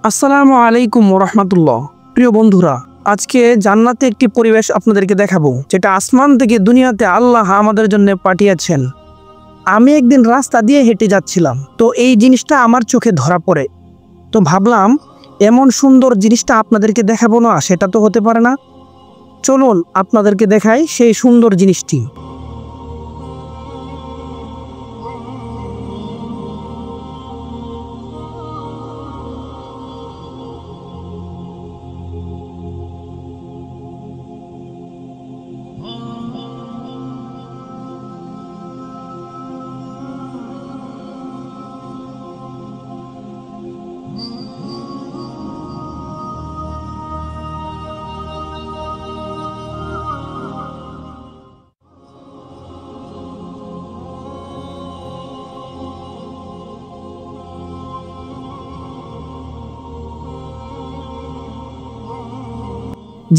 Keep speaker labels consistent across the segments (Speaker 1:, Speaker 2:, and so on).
Speaker 1: আসসালামু আলাইকুম রাহমাতুল্লাহ। প্রিয় বন্ধুরা, আজকে জান্নাতে একটি পরিবেশ আপনাদেরকে দেখাবো, যেটা আসমান থেকে দুনিয়াতে আল্লাহ আমাদের জন্য পাঠিয়েছেন। আমি একদিন রাস্তা দিয়ে হেঁটে যাচ্ছিলাম, তো এই জিনিসটা আমার চোখে ধরা পড়ে। তো ভাবলাম, এমন সুন্দর জিনিসটা আপনাদেরকে দেখাবো না, সেটা তো হতে পারে না। চলুন আপনাদেরকে দেখাই সেই সুন্দর জিনিসটি।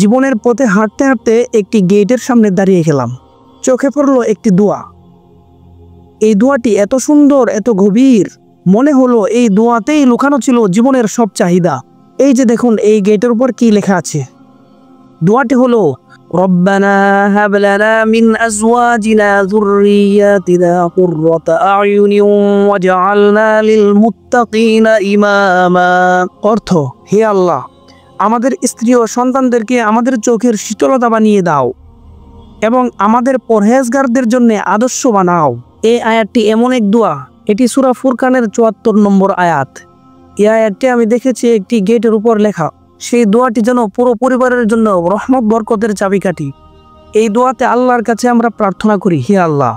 Speaker 1: জীবনের পথে হাঁটতে হাঁটতে একটি গেটের সামনে দাঁড়িয়ে গেলাম। চোখে পড়লো একটি দোয়া। এই দোয়াটি এত সুন্দর, এত গভীর, মনে হলো এই দোয়াতেই লুকানো ছিল জীবনের সব চাহিদা। এই যে দেখুন, এই গেটের উপর কি লেখা আছে। দোয়াটি হলো, রব্বানা হাব লানা মিন আজওয়াজিনা যুররিয়াতিনা কুররাতা আয়ুনিন ওয়াজআলনা লিল মুত্তাকিনা ইমামা। অর্থ, হে আল্লাহ, আমাদের স্ত্রী ও সন্তানদেরকে আমাদের চোখের শীতলতা বানিয়ে দাও এবং আমাদের পরহেজগারদের জন্য আদর্শ বানাও। এই আয়াতটি এমন এক দোয়া, এটি সূরা ফুরকানের ৭৪ নম্বর আয়াত। এই আয়াতটি আমি দেখেছি একটি গেটের উপর লেখা। সেই দোয়াটি যেন পুরো পরিবারের জন্য রহমত বরকতের চাবিকাঠি। এই দোয়াতে আল্লাহর কাছে আমরা প্রার্থনা করি, হে আল্লাহ,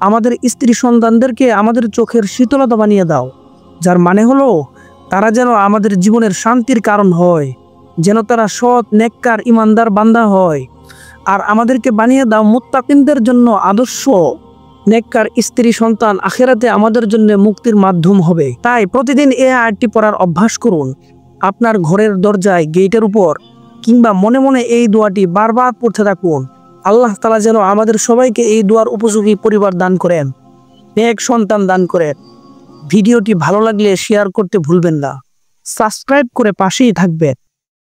Speaker 1: আমাদের স্ত্রী সন্তানদেরকে আমাদের চোখের শীতলতা বানিয়ে দাও, যার মানে হলো তারা যেন আমাদের জীবনের শান্তির কারণ হয়, যেন তারা সৎ, নেককার, ইমানদার বান্দা হয়। আর আমাদেরকে বানিয়ে দাও মুত্তাকিনদের জন্য আদর্শ। নেককার স্ত্রী সন্তান আখিরাতে আমাদের জন্য মুক্তির মাধ্যম হবে। তাই প্রতিদিন এই আয়াতটি পড়ার অভ্যাস করুন। আপনার ঘরের দরজায়, গেটের উপর কিংবা মনে মনে এই দোয়াটি বারবার পড়তে থাকুন। আল্লাহ তাআলা যেন আমাদের সবাইকে এই দোয়ার উপযোগী পরিবার দান করেন, নেক সন্তান দান করেন। ভিডিওটি ভালো লাগলে শেয়ার করতে ভুলবেন না। সাবস্ক্রাইব করে পাশেই থাকবেন।